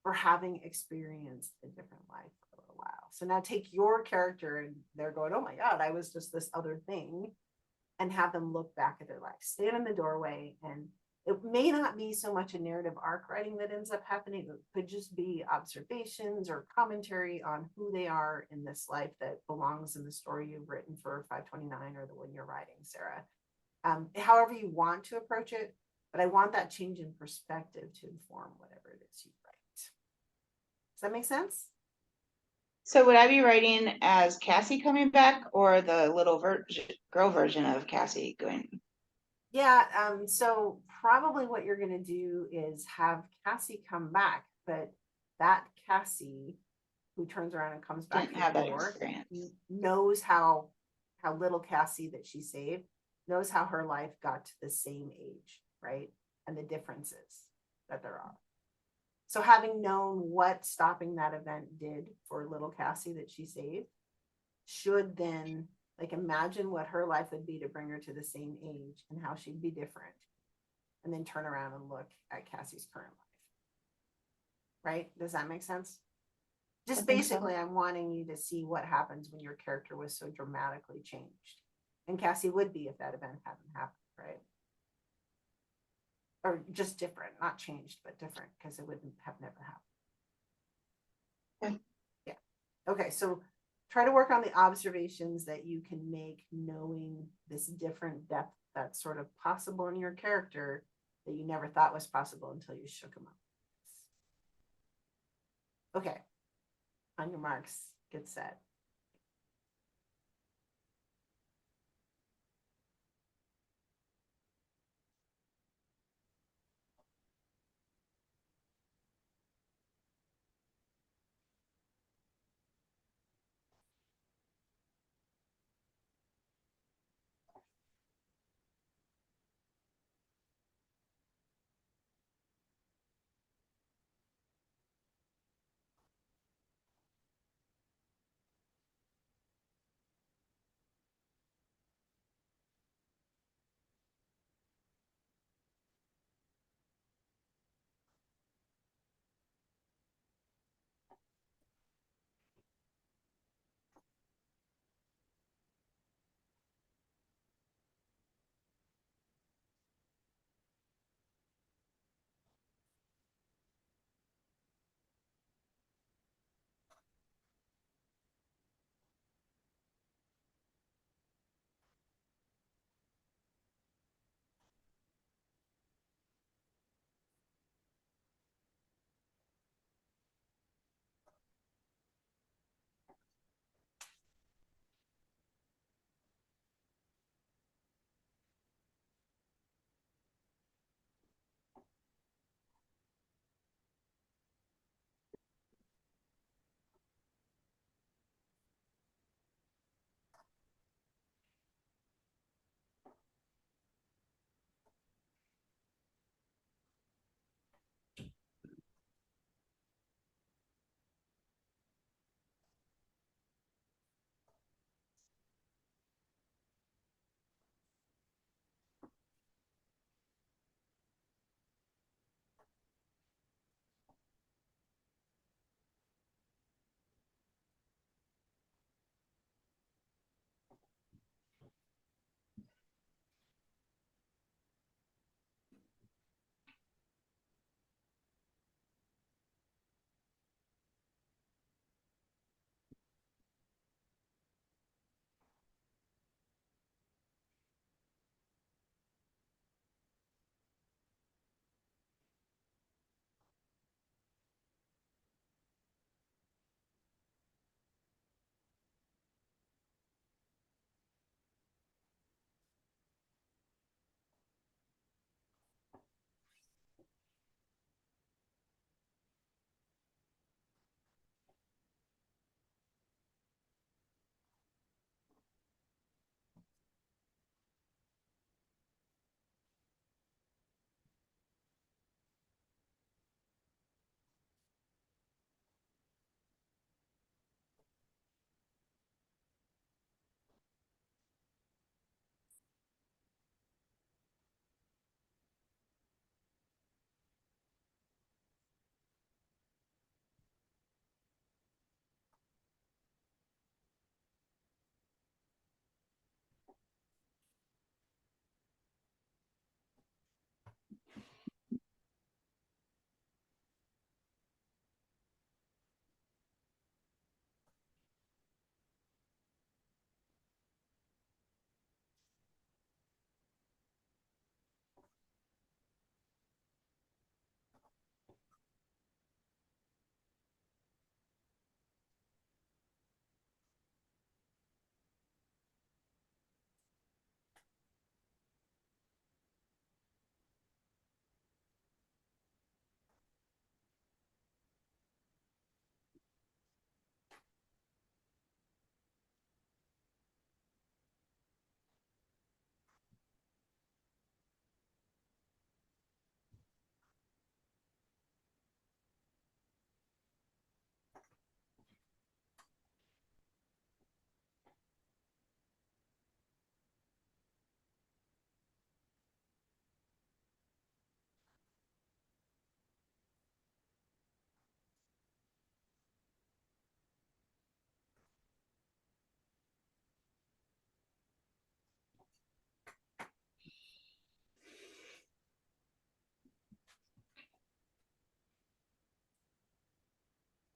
[SPEAKER 1] for having experienced a different life for a while? So now take your character and they're going, oh my God, I was just this other thing, and have them look back at their life, stand in the doorway. And it may not be so much a narrative arc writing that ends up happening. It could just be observations or commentary on who they are in this life that belongs in the story you've written for 529 or the one you're writing, Sarah. However you want to approach it, but I want that change in perspective to inform whatever it is you write. Does that make sense?
[SPEAKER 2] So would I be writing as Cassie coming back or the little girl version of Cassie going?
[SPEAKER 1] Yeah, so probably what you're going to do is have Cassie come back, but that Cassie who turns around and comes back
[SPEAKER 2] Didn't
[SPEAKER 1] through
[SPEAKER 2] have
[SPEAKER 1] the
[SPEAKER 2] that
[SPEAKER 1] door
[SPEAKER 2] experience.
[SPEAKER 1] knows how little Cassie that she saved knows how her life got to the same age, right? And the differences that there are. So having known what stopping that event did for little Cassie that she saved, should then like imagine what her life would be to bring her to the same age and how she'd be different, and then turn around and look at Cassie's current life. Right? Does that make sense? Just basically, I'm wanting you to see what happens when your character was so dramatically changed. And Cassie would be if that event hadn't happened, right? Or just different, not changed, but different, because it wouldn't have never happened. Yeah. Okay, so try to work on the observations that you can make knowing this different depth that's sort of possible in your character that you never thought was possible until you shook them up. Okay. On your marks, get set.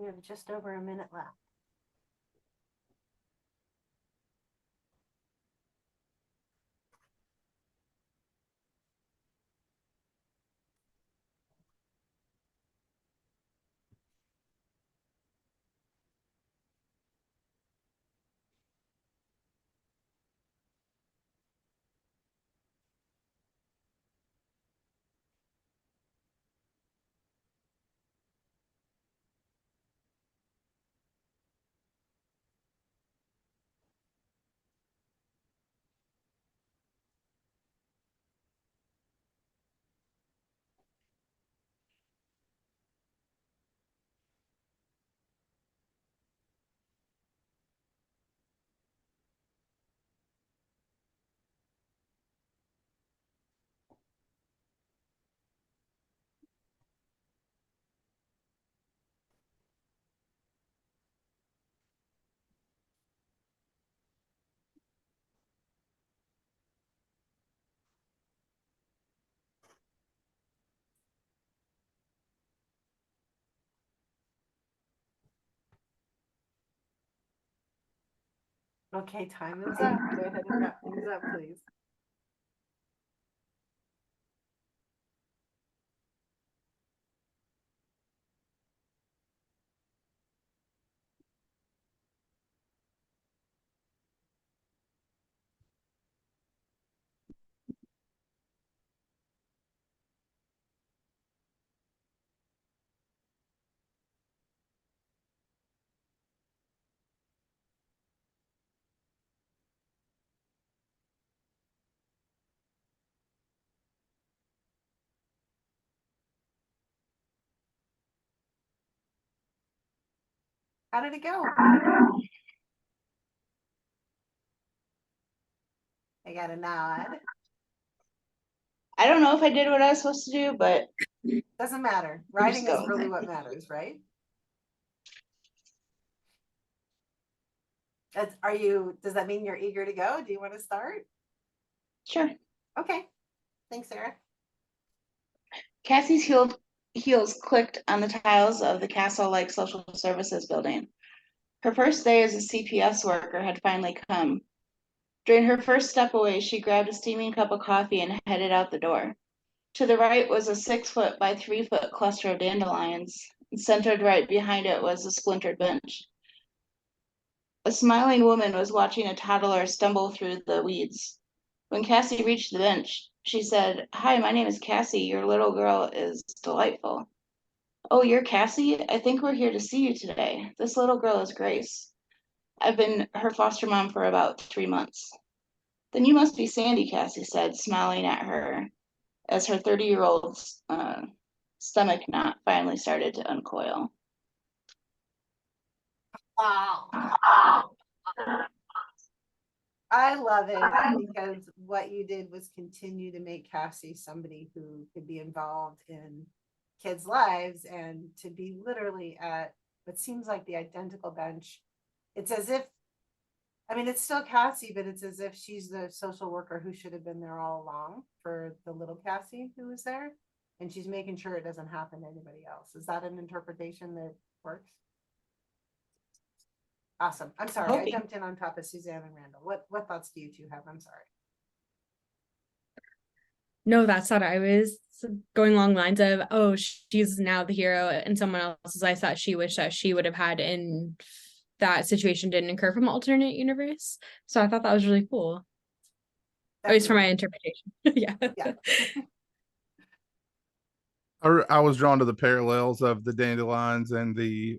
[SPEAKER 1] We have just over a minute left. Okay, time is up. Go ahead and wrap things up, please. How did it go? I got a nod.
[SPEAKER 2] I don't know if I did what I was supposed to do, but
[SPEAKER 1] Doesn't matter. Writing is
[SPEAKER 2] go.
[SPEAKER 1] really what matters, right? Does that mean you're eager to go? Do you want to start?
[SPEAKER 2] Sure.
[SPEAKER 1] Okay. Thanks, Sarah.
[SPEAKER 2] Cassie's heels clicked on the tiles of the castle-like social services building. Her first day as a CPS worker had finally come. During her first step away, she grabbed a steaming cup of coffee and headed out the door. To the right was a 6-foot by 3-foot cluster of dandelions, and centered right behind it was a splintered bench. A smiling woman was watching a toddler stumble through the weeds. When Cassie reached the bench, she said, "Hi, my name is Cassie. Your little girl is delightful." "Oh, you're Cassie? I think we're here to see you today. This little girl is Grace. I've been her foster mom for about 3 months." "Then you must be Sandy," Cassie said, smiling at her as her 30-year-old stomach knot finally started to uncoil.
[SPEAKER 1] Wow. I love it because what you did was continue to make Cassie somebody who could be involved in kids' lives and to be literally at what seems like the identical bench. It's as if, I mean, it's still Cassie, but it's as if she's the social worker who should have been there all along for the little Cassie who was there. And she's making sure it doesn't happen to anybody else. Is that an interpretation that works? Awesome. I'm sorry. I jumped in on top of Suzanne and Randall. What thoughts do you two have? I'm sorry.
[SPEAKER 4] No, that's what I was going along lines of, oh, she's now the hero and someone else's I thought she wished that she would have had in that situation didn't occur from alternate universe. So I thought that was really cool. At least for my interpretation. Yeah.
[SPEAKER 3] I was drawn to the parallels of the dandelions and the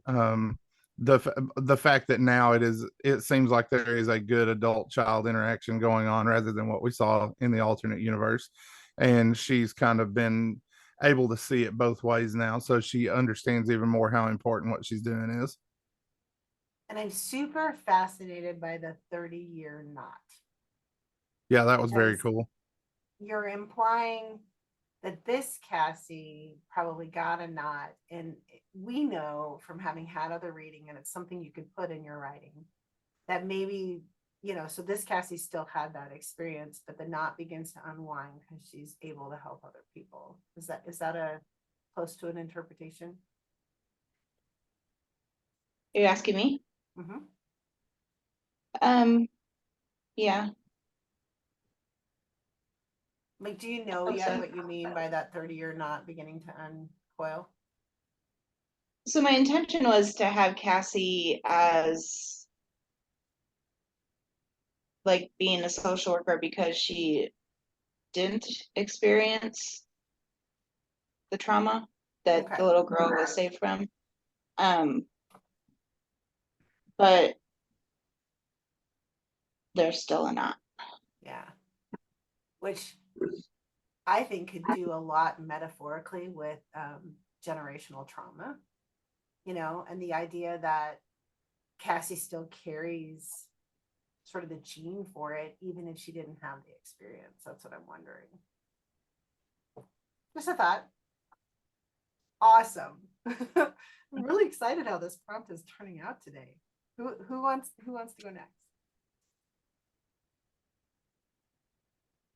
[SPEAKER 3] fact that now it seems like there is a good adult child interaction going on rather than what we saw in the alternate universe, and she's kind of been able to see it both ways now, so she understands even more how important what she's doing is.
[SPEAKER 1] And I'm super fascinated by the 30-year knot.
[SPEAKER 3] Yeah, that was very cool.
[SPEAKER 1] You're implying that this Cassie probably got a knot, and we know from having had other reading, and it's something you could put in your writing, that maybe, so this Cassie still had that experience, but the knot begins to unwind because she's able to help other people. Is that a close to an interpretation?
[SPEAKER 2] Are you asking me?
[SPEAKER 1] Mhm.
[SPEAKER 2] Yeah.
[SPEAKER 1] Like, do you know
[SPEAKER 2] hope
[SPEAKER 1] yet
[SPEAKER 2] so.
[SPEAKER 1] what you mean by that 30-year knot beginning to uncoil?
[SPEAKER 2] So my intention was to have Cassie as like being a social worker because she didn't experience the trauma that
[SPEAKER 1] Okay.
[SPEAKER 2] the little girl was saved from. But there's still a knot.
[SPEAKER 1] Yeah. Which I think could do a lot metaphorically with generational trauma, you know, and the idea that Cassie still carries sort of the gene for it, even if she didn't have the experience. That's what I'm wondering. Just a thought. Awesome. I'm really excited how this prompt is turning out today. Who wants to go next?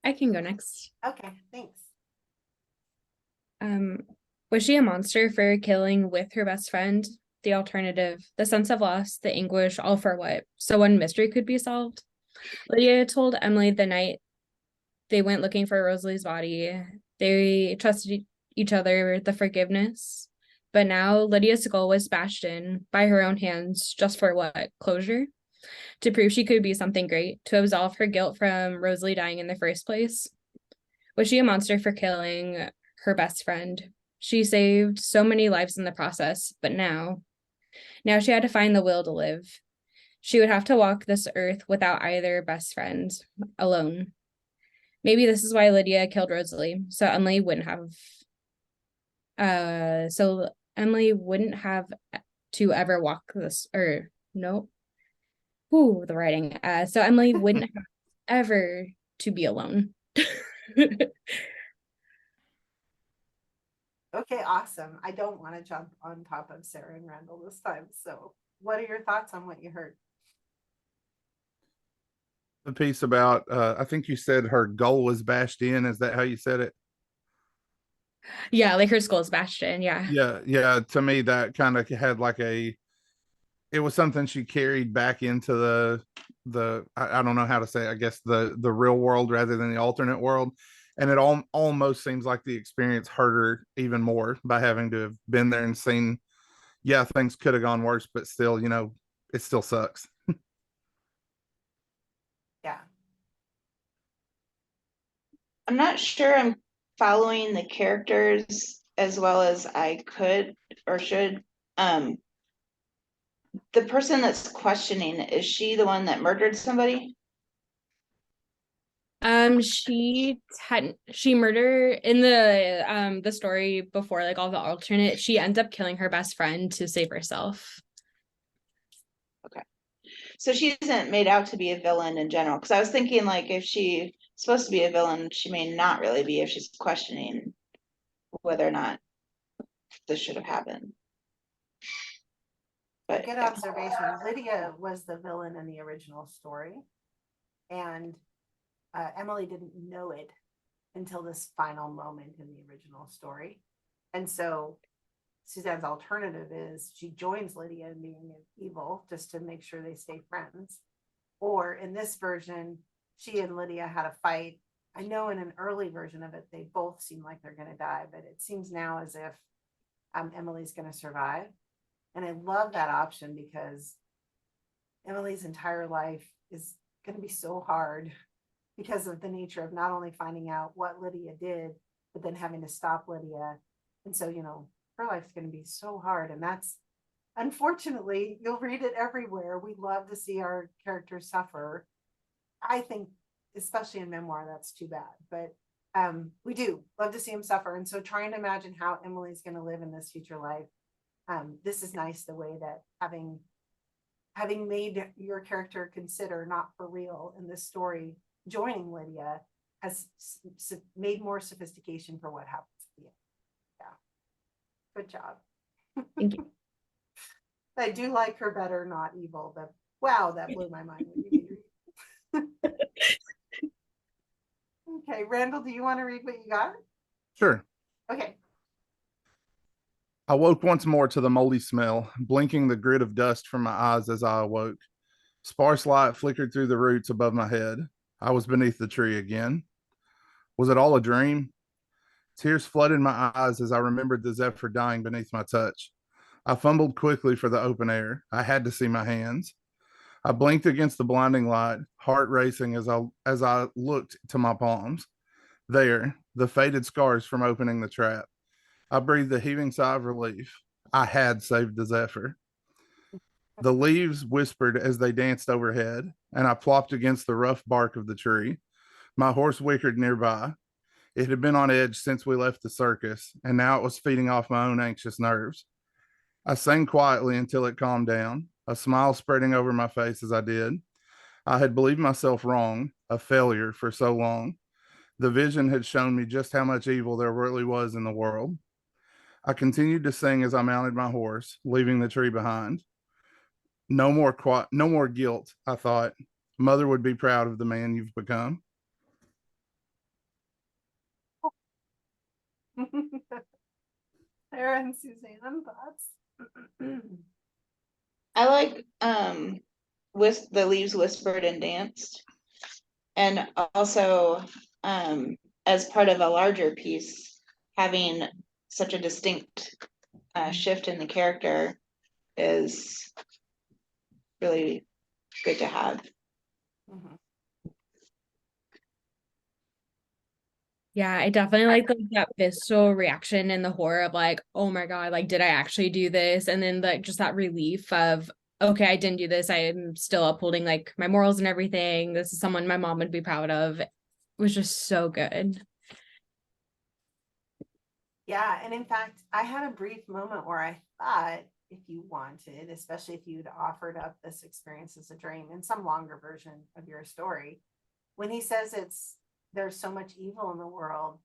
[SPEAKER 4] I can go next.
[SPEAKER 1] Okay, thanks.
[SPEAKER 4] Was she a monster for killing with her best friend? The alternative, the sense of loss, the anguish, all for what? So one mystery could be solved. Lydia told Emily the night they went looking for Rosalie's body. They trusted each other, the forgiveness. But now Lydia's skull was bashed in by her own hands, just for what? Closure? To prove she could be something great, to absolve her guilt from Rosalie dying in the first place. Was she a monster for killing her best friend? She saved so many lives in the process, but now she had to find the will to live. She would have to walk this earth without either best friend, alone. Maybe this is why Lydia killed Rosalie, so Emily wouldn't have to ever walk this, or no. Ooh, the writing. So Emily wouldn't have ever to be alone.
[SPEAKER 1] Okay, awesome. I don't want to jump on top of Sarah and Randall this time. So what are your thoughts on what you heard?
[SPEAKER 3] The piece about, I think you said her goal was bashed in. Is that how you said it?
[SPEAKER 4] Yeah, like her skull's bashed in. Yeah.
[SPEAKER 3] Yeah. To me, that kind of had like it was something she carried back into I don't know how to say it, I guess the real world rather than the alternate world. And it almost seems like the experience hurt her even more by having to have been there and seen, yeah, things could have gone worse, but still, it still sucks.
[SPEAKER 1] Yeah.
[SPEAKER 2] I'm not sure I'm following the characters as well as I could or should. The person that's questioning, is she the one that murdered somebody?
[SPEAKER 4] She murdered in the story before, like all the alternate, she ends up killing her best friend to save herself.
[SPEAKER 2] Okay. So she isn't made out to be a villain in general. Because I was thinking, like, if she's supposed to be a villain, she may not really be if she's questioning whether or not this should have happened. But
[SPEAKER 1] good observation. Lydia was the villain in the original story, and Emily didn't know it until this final moment in the original story. And so Suzanne's alternative is she joins Lydia in being evil just to make sure they stay friends. Or in this version, she and Lydia had a fight. I know in an early version of it, they both seem like they're going to die, but it seems now as if Emily's going to survive. And I love that option because Emily's entire life is going to be so hard because of the nature of not only finding out what Lydia did, but then having to stop Lydia. And so, her life's going to be so hard. And that's, unfortunately, you'll read it everywhere. We love to see our characters suffer. I think, especially in memoir, that's too bad. But we do love to see them suffer. And so trying to imagine how Emily's going to live in this future life. This is nice, the way that having made your character consider not for real in this story, joining Lydia has made more sophistication for what happens at the end. Yeah, good job.
[SPEAKER 4] Thank you.
[SPEAKER 1] I do like her better, not evil, but wow, that blew my mind when you read. Okay, Randall, do you want to read what you got?
[SPEAKER 3] Sure.
[SPEAKER 1] Okay.
[SPEAKER 3] I woke once more to the moldy smell, blinking the grit of dust from my eyes as I awoke. Sparse light flickered through the roots above my head. I was beneath the tree again. Was it all a dream? Tears flooded my eyes as I remembered the Zephyr dying beneath my touch. I fumbled quickly for the open air. I had to see my hands. I blinked against the blinding light, heart racing as I looked to my palms. There, the faded scars from opening the trap. I breathed a heaving sigh of relief. I had saved the Zephyr. The leaves whispered as they danced overhead, and I plopped against the rough bark of the tree. My horse whickered nearby. It had been on edge since we left the circus, and now it was feeding off my own anxious nerves. I sang quietly until it calmed down, a smile spreading over my face as I did. I had believed myself wrong, a failure for so long. The vision had shown me just how much evil there really was in the world. I continued to sing as I mounted my horse, leaving the tree behind. No more guilt, I thought. Mother would be proud of the man you've become.
[SPEAKER 1] Sarah and Suzanne, thoughts?
[SPEAKER 2] I like the leaves whispered and danced. And also as part of a larger piece, having such a distinct shift in the character is really good to have.
[SPEAKER 1] Mhm.
[SPEAKER 4] Yeah, I definitely like that visceral reaction and the horror of like, oh my God, like, did I actually do this? And then like just that relief of, okay, I didn't do this. I am still upholding like my morals and everything. This is someone my mom would be proud of. It was just so good.
[SPEAKER 1] Yeah, and in fact, I had a brief moment where I thought if you wanted, especially if you'd offered up this experience as a dream in some longer version of your story, when he says there's so much evil in the world,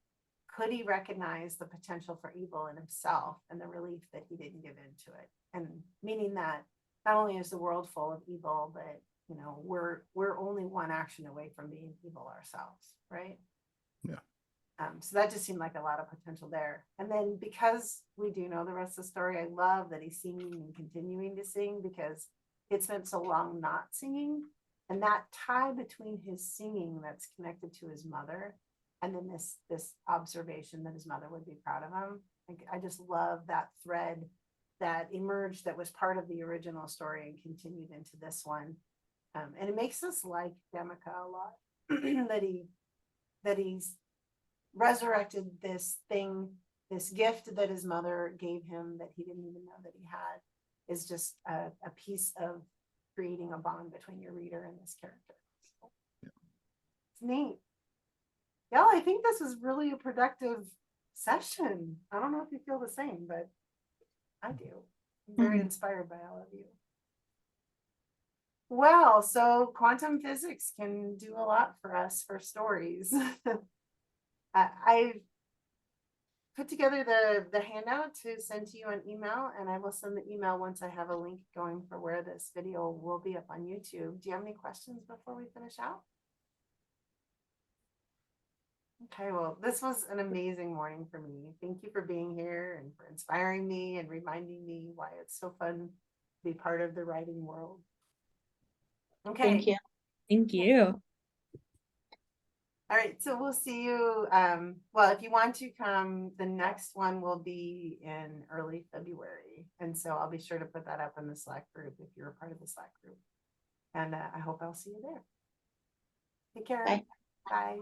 [SPEAKER 1] could he recognize the potential for evil in himself and the relief that he didn't give into it? And meaning that not only is the world full of evil, but we're only one action away from being evil ourselves, right?
[SPEAKER 3] Yeah.
[SPEAKER 1] So that just seemed like a lot of potential there. And then because we do know the rest of the story, I love that he's singing and continuing to sing because he had spent so long not singing. And that tie between his singing that's connected to his mother and then this observation that his mother would be proud of him. I just love that thread that emerged that was part of the original story and continued into this one. And it makes us like Demica a lot that he's resurrected this thing, this gift that his mother gave him that he didn't even know that he had, is just a piece of creating a bond between your reader and this character. So, it's neat. Yeah, I think this was really a productive session. I don't know if you feel the same, but I do. I'm very inspired by all of you. Well, so quantum physics can do a lot for us for stories. I put together the handout to send to you an email, and I will send the email once I have a link going for where this video will be up on YouTube. Do you have any questions before we finish out? Okay, well, this was an amazing morning for me. Thank you for being here and for inspiring me and reminding me why it's so fun to be part of the writing world. Okay.
[SPEAKER 2] Thank you.
[SPEAKER 4] Thank you.
[SPEAKER 1] All right, so we'll see you. Well, if you want to come, the next one will be in early February. And so I'll be sure to put that up in the Slack group if you're a part of the Slack group. And I hope I'll see you there. Take care.
[SPEAKER 2] Bye.
[SPEAKER 1] Bye.